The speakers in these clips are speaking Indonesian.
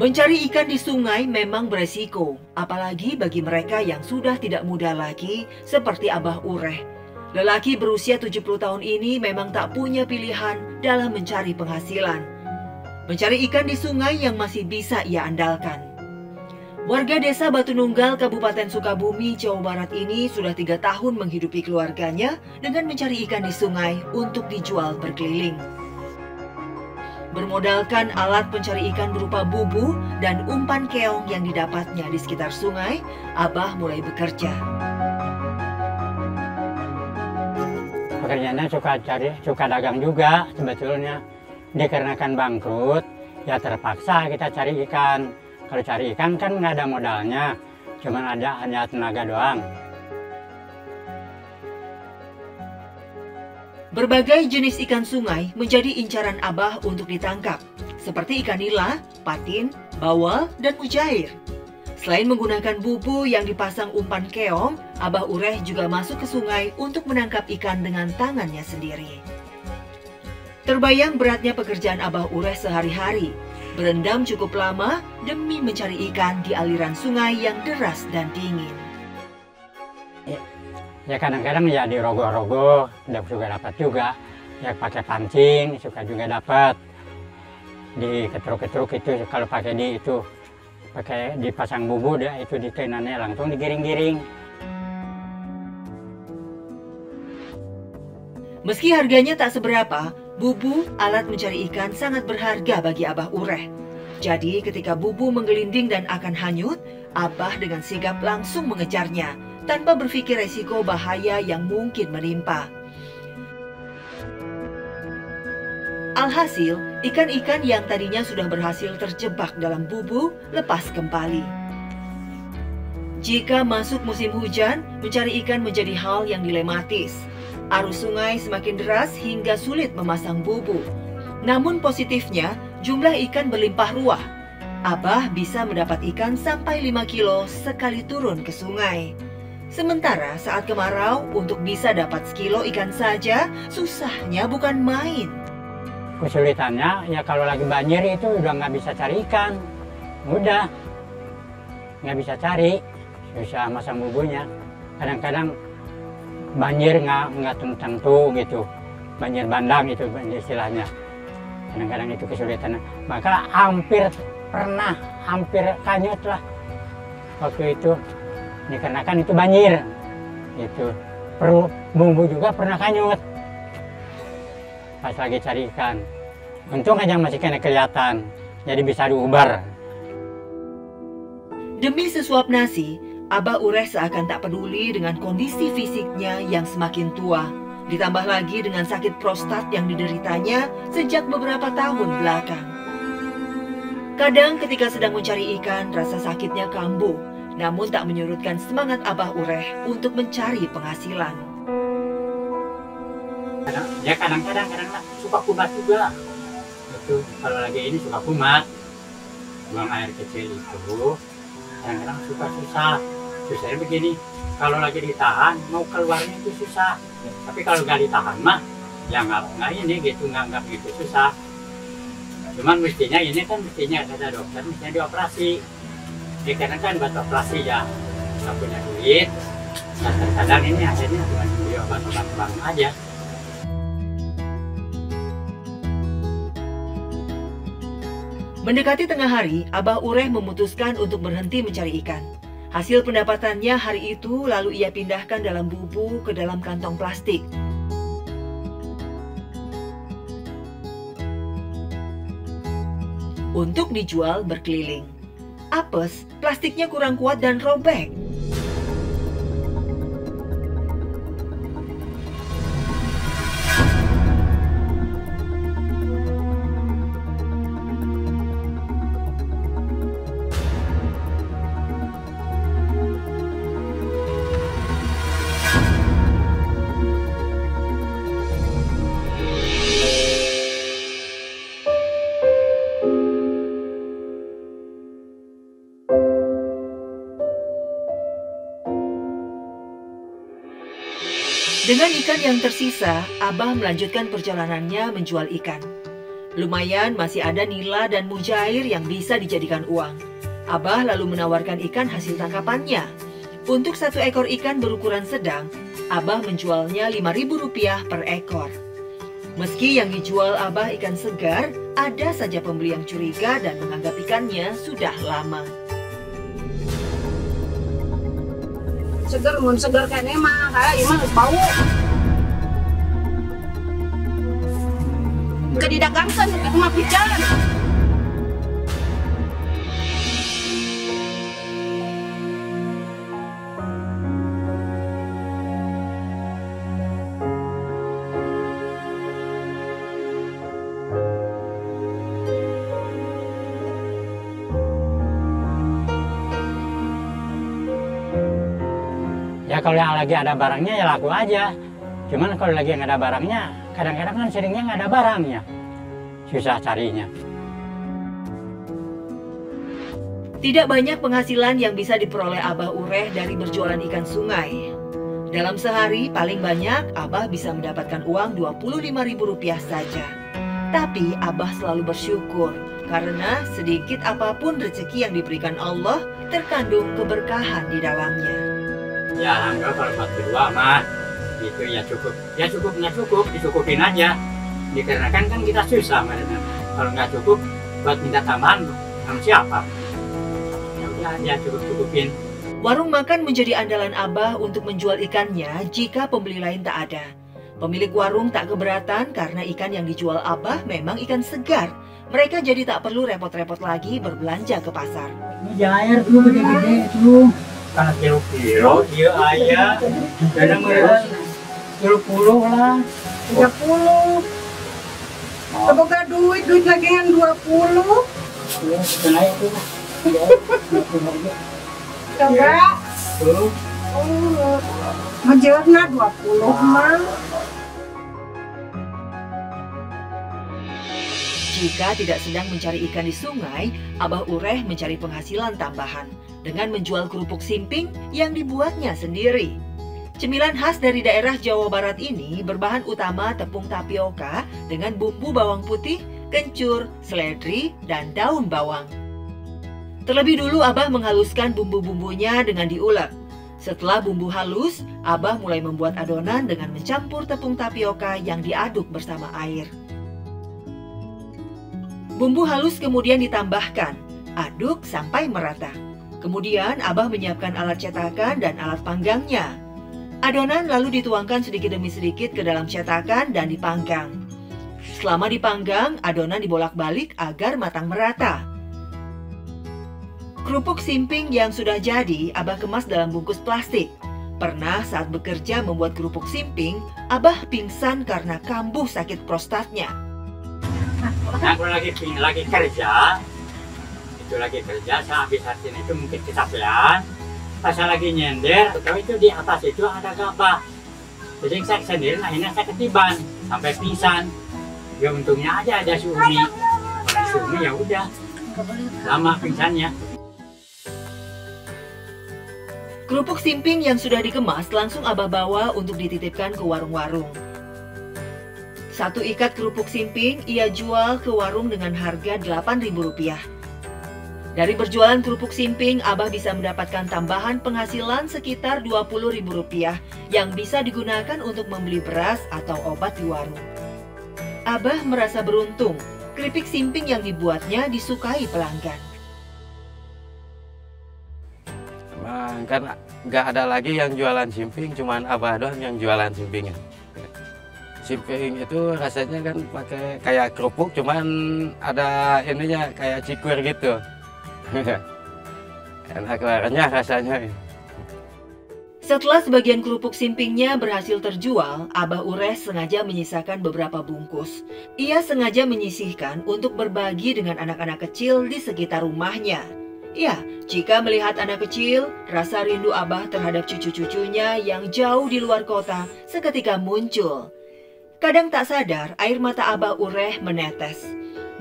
Mencari ikan di sungai memang beresiko, apalagi bagi mereka yang sudah tidak muda lagi seperti Abah Ureh. Lelaki berusia 70 tahun ini memang tak punya pilihan dalam mencari penghasilan. Mencari ikan di sungai yang masih bisa ia andalkan. Warga desa Batu Nunggal, Kabupaten Sukabumi, Jawa Barat ini sudah 3 tahun menghidupi keluarganya dengan mencari ikan di sungai untuk dijual berkeliling. Bermodalkan alat pencari ikan berupa bubu dan umpan keong yang didapatnya di sekitar sungai, Abah mulai bekerja. Pekerjaannya suka dagang juga sebetulnya. Dikarenakan bangkrut, ya terpaksa kita cari ikan. Kalau cari ikan kan nggak ada modalnya, cuma hanya tenaga doang. Berbagai jenis ikan sungai menjadi incaran Abah untuk ditangkap, seperti ikan nila, patin, bawal, dan mujair. Selain menggunakan bubu yang dipasang umpan keong, Abah Ureh juga masuk ke sungai untuk menangkap ikan dengan tangannya sendiri. Terbayang beratnya pekerjaan Abah Ureh sehari-hari, berendam cukup lama demi mencari ikan di aliran sungai yang deras dan dingin. Ya kadang-kadang ya di rogo-rogo suka dapat juga, ya pakai pancing suka juga dapat, di ketruk-ketruk itu kalau pakai pakai dipasang bubu dia itu di tenannya langsung digiring-giring. Meski harganya tak seberapa, bubu alat mencari ikan sangat berharga bagi Abah Ureh. Jadi ketika bubu menggelinding dan akan hanyut, Abah dengan sigap langsung mengejarnya tanpa berpikir resiko bahaya yang mungkin menimpa. Alhasil, ikan-ikan yang tadinya sudah berhasil terjebak dalam bubu lepas kembali. Jika masuk musim hujan, mencari ikan menjadi hal yang dilematis. Arus sungai semakin deras hingga sulit memasang bubu. Namun positifnya, jumlah ikan berlimpah ruah. Abah bisa mendapat ikan sampai 5 kilo sekali turun ke sungai. Sementara saat kemarau, untuk bisa dapat sekilo ikan saja, susahnya bukan main. Kesulitannya, ya kalau lagi banjir itu udah nggak bisa cari ikan. Udah, nggak bisa cari, susah masang bubunya. Kadang-kadang banjir nggak tentu gitu. Banjir bandang itu istilahnya. Kadang-kadang itu kesulitannya. Maka hampir kanyut lah waktu itu. Dikarenakan itu banjir, itu perlu bumbu juga pernah kanyut pas lagi cari ikan. Untung aja masih kena kelihatan, jadi bisa diubar. Demi sesuap nasi, Abah Ureh seakan tak peduli dengan kondisi fisiknya yang semakin tua. Ditambah lagi dengan sakit prostat yang dideritanya sejak beberapa tahun belakang. Kadang ketika sedang mencari ikan, rasa sakitnya kambuh. Namun tak menyurutkan semangat Abah Ureh untuk mencari penghasilan. Ya kadang-kadang suka kumat juga. Itu kalau lagi ini suka kumat. Buang air kecil itu kadang-kadang suka susah. Susahnya begini, kalau lagi ditahan mau keluarnya itu susah. Tapi kalau nggak ditahan mah ya nggak ini gitu, nggak begitu susah. Cuman mestinya kata dokter mestinya dioperasi. Dikarenakan buat operasi ya nggak punya duit, dan terkadang ini akhirnya cuma beli obat-obat bang aja. Mendekati tengah hari, Abah Ureh memutuskan untuk berhenti mencari ikan. Hasil pendapatannya hari itu lalu ia pindahkan dalam bubu ke dalam kantong plastik. Untuk dijual berkeliling. Apes, plastiknya kurang kuat dan robek. Dengan ikan yang tersisa, Abah melanjutkan perjalanannya menjual ikan. Lumayan masih ada nila dan mujair yang bisa dijadikan uang. Abah lalu menawarkan ikan hasil tangkapannya. Untuk satu ekor ikan berukuran sedang, Abah menjualnya Rp5.000 per ekor. Meski yang dijual Abah ikan segar, ada saja pembeli yang curiga dan menganggap ikannya sudah lama. Seger, mun seger kene mah, kayak mah bau. Kedidagangkan, itu mah pijan. Ya kalau yang lagi ada barangnya ya laku aja. Cuman kalau lagi nggak ada barangnya, kadang-kadang kan seringnya nggak ada barangnya. Susah carinya. Tidak banyak penghasilan yang bisa diperoleh Abah Ureh dari berjualan ikan sungai. Dalam sehari paling banyak Abah bisa mendapatkan uang Rp25.000 saja. Tapi Abah selalu bersyukur karena sedikit apapun rezeki yang diberikan Allah terkandung keberkahan di dalamnya. Ya alhamdulillah kalau buat berdua mah itu ya cukup. Ya cukup nggak cukup, dicukupin aja. Dikarenakan kan kita susah karena kalau nggak cukup buat minta tambahan sama siapa? Ya cukup-cukupin. Warung makan menjadi andalan Abah untuk menjual ikannya jika pembeli lain tak ada. Pemilik warung tak keberatan karena ikan yang dijual Abah memang ikan segar. Mereka jadi tak perlu repot-repot lagi berbelanja ke pasar. Ini air tuh gede-gede tuh. Karena kilo-kilo, iya ayah. Kadang mereka kilo-kilo lah. 30. Semoga duit lagi yang 20. Kena itu. Coba. Menjawabnya 20 mah. Jika tidak sedang mencari ikan di sungai, Abah Ureh mencari penghasilan tambahan dengan menjual kerupuk simping yang dibuatnya sendiri. Cemilan khas dari daerah Jawa Barat ini berbahan utama tepung tapioka dengan bumbu bawang putih, kencur, seledri, dan daun bawang. Terlebih dulu Abah menghaluskan bumbu-bumbunya dengan diulek. Setelah bumbu halus, Abah mulai membuat adonan dengan mencampur tepung tapioka yang diaduk bersama air. Bumbu halus kemudian ditambahkan, aduk sampai merata. Kemudian Abah menyiapkan alat cetakan dan alat panggangnya. Adonan lalu dituangkan sedikit demi sedikit ke dalam cetakan dan dipanggang. Selama dipanggang, adonan dibolak-balik agar matang merata. Kerupuk simping yang sudah jadi, Abah kemas dalam bungkus plastik. Pernah saat bekerja membuat kerupuk simping, Abah pingsan karena kambuh sakit prostatnya. Nah, kalau lagi kerja, saya habis hasil itu mungkin kecapean. Pas saya lagi nyender, atau itu di atas itu ada gabah. Jadi saya sendiri, akhirnya saya ketiban sampai pingsan. Ya untungnya aja ada Sumi. Kalau Sumi ya udah, lama pingsannya. Kerupuk simping yang sudah dikemas langsung Abah bawa untuk dititipkan ke warung-warung. Satu ikat kerupuk simping ia jual ke warung dengan harga Rp8.000. Dari berjualan kerupuk simping, Abah bisa mendapatkan tambahan penghasilan sekitar Rp20.000 yang bisa digunakan untuk membeli beras atau obat di warung. Abah merasa beruntung, keripik simping yang dibuatnya disukai pelanggan. Kan nggak ada lagi yang jualan simping, cuman Abah doang yang jualan simpingnya. Simping itu rasanya kan pakai kayak kerupuk, cuman ada ininya kayak cikur gitu. Enak rasanya. Setelah sebagian kerupuk simpingnya berhasil terjual, Abah Ureh sengaja menyisakan beberapa bungkus. Ia sengaja menyisihkan untuk berbagi dengan anak-anak kecil di sekitar rumahnya. Ya, jika melihat anak kecil, rasa rindu Abah terhadap cucu-cucunya yang jauh di luar kota seketika muncul. Kadang tak sadar, air mata Abah Ureh menetes.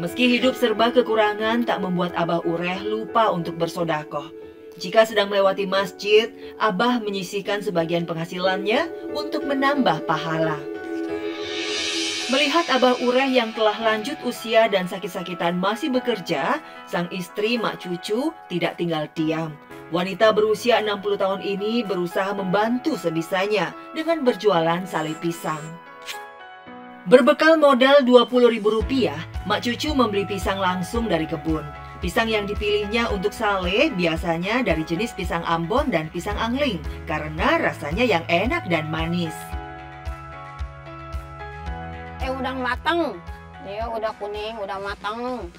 Meski hidup serba kekurangan tak membuat Abah Ureh lupa untuk bersodakoh. Jika sedang melewati masjid, Abah menyisihkan sebagian penghasilannya untuk menambah pahala. Melihat Abah Ureh yang telah lanjut usia dan sakit-sakitan masih bekerja, sang istri Mak Cucu tidak tinggal diam. Wanita berusia 60 tahun ini berusaha membantu sebisanya dengan berjualan sale pisang. Berbekal modal Rp20.000, Mak Cucu membeli pisang langsung dari kebun. Pisang yang dipilihnya untuk sale biasanya dari jenis pisang Ambon dan pisang Angling karena rasanya yang enak dan manis. Udah matang, dia udah kuning, udah matang.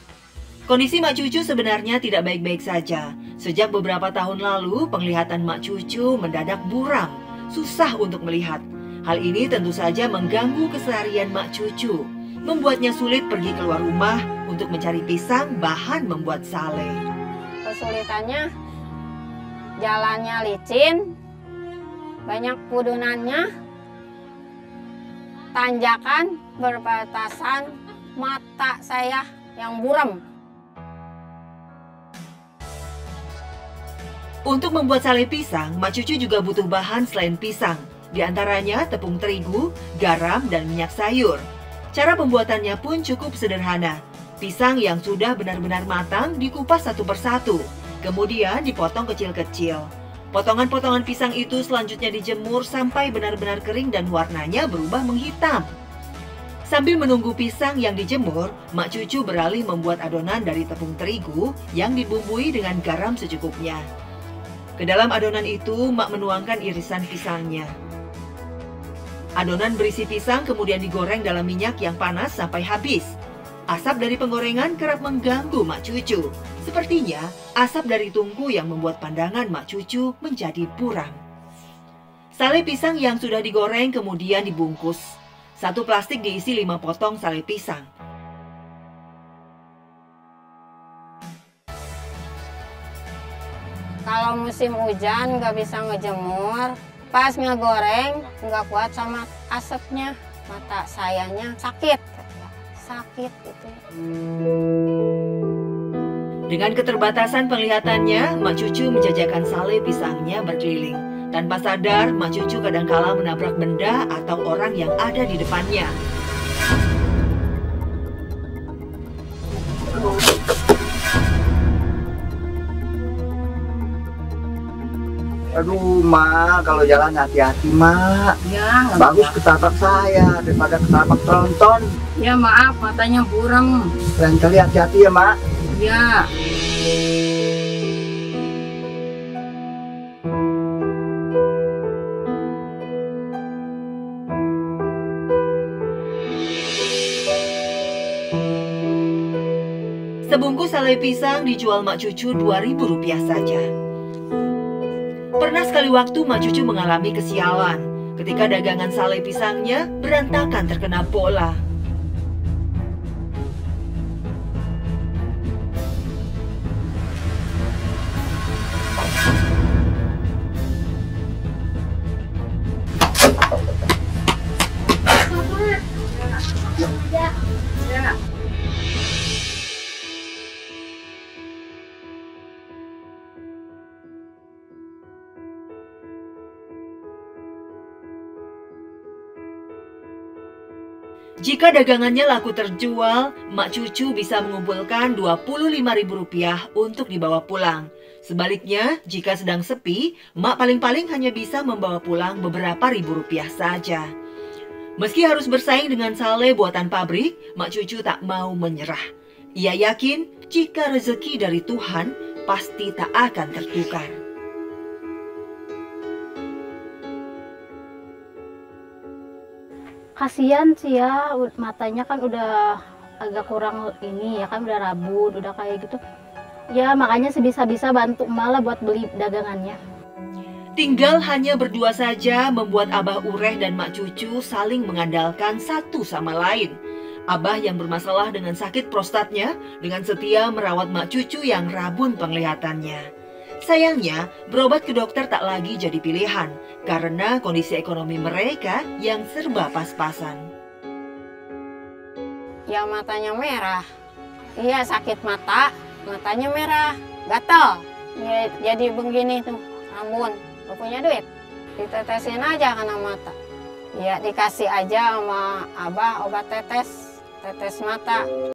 Kondisi Mak Cucu sebenarnya tidak baik-baik saja. Sejak beberapa tahun lalu, penglihatan Mak Cucu mendadak buram, susah untuk melihat. Hal ini tentu saja mengganggu keseharian Mak Cucu, membuatnya sulit pergi keluar rumah untuk mencari pisang bahan membuat sale. Kesulitannya, jalannya licin, banyak pudunannya, tanjakan, berbatasan, mata saya yang buram. Untuk membuat sale pisang, Mak Cucu juga butuh bahan selain pisang, di antaranya tepung terigu, garam, dan minyak sayur. Cara pembuatannya pun cukup sederhana. Pisang yang sudah benar-benar matang dikupas satu persatu, kemudian dipotong kecil-kecil. Potongan-potongan pisang itu selanjutnya dijemur sampai benar-benar kering dan warnanya berubah menghitam. Sambil menunggu pisang yang dijemur, Mak Cucu beralih membuat adonan dari tepung terigu yang dibumbui dengan garam secukupnya. Ke dalam adonan itu, Mak menuangkan irisan pisangnya. Adonan berisi pisang kemudian digoreng dalam minyak yang panas sampai habis. Asap dari penggorengan kerap mengganggu Mak Cucu. Sepertinya asap dari tungku yang membuat pandangan Mak Cucu menjadi buram. Sale pisang yang sudah digoreng kemudian dibungkus. Satu plastik diisi 5 potong sale pisang. Kalau musim hujan nggak bisa ngejemur, pas ngegoreng nggak kuat sama asapnya, mata sayanya sakit gitu. Dengan keterbatasan penglihatannya, Mak Cucu menjajakan sale pisangnya berkeliling. Tanpa sadar, Mak Cucu kadangkala menabrak benda atau orang yang ada di depannya. Aduh, Mak, kalau jalan hati-hati, Mak. Ya, Bagus ketabrak saya daripada ketabrak tronton. ya maaf, matanya buram. Lain kali hati-hati ya, Mak. Ya. Sebungkus sale pisang dijual Mak Cucu Rp2.000 saja. Pernah sekali waktu Mak Cucu mengalami kesialan ketika dagangan sale pisangnya berantakan terkena bola. Jika dagangannya laku terjual, Mak Cucu bisa mengumpulkan Rp25.000 untuk dibawa pulang. Sebaliknya, jika sedang sepi, Mak paling-paling hanya bisa membawa pulang beberapa ribu rupiah saja. Meski harus bersaing dengan sale buatan pabrik, Mak Cucu tak mau menyerah. Ia yakin jika rezeki dari Tuhan pasti tak akan tertukar. Kasian sih ya, matanya kan udah agak kurang ini ya kan, udah rabun, udah kayak gitu. Ya makanya sebisa-bisa bantu emak lah buat beli dagangannya. Tinggal hanya berdua saja membuat Abah Ureh dan Mak Cucu saling mengandalkan satu sama lain. Abah yang bermasalah dengan sakit prostatnya dengan setia merawat Mak Cucu yang rabun penglihatannya. Sayangnya, berobat ke dokter tak lagi jadi pilihan karena kondisi ekonomi mereka yang serba pas-pasan. Ya matanya merah. Iya sakit mata, matanya merah, gatal. Ya, jadi begini tuh, rambun. Gak punya duit, ditetesin aja kena mata. Ya dikasih aja sama abah obat tetes mata.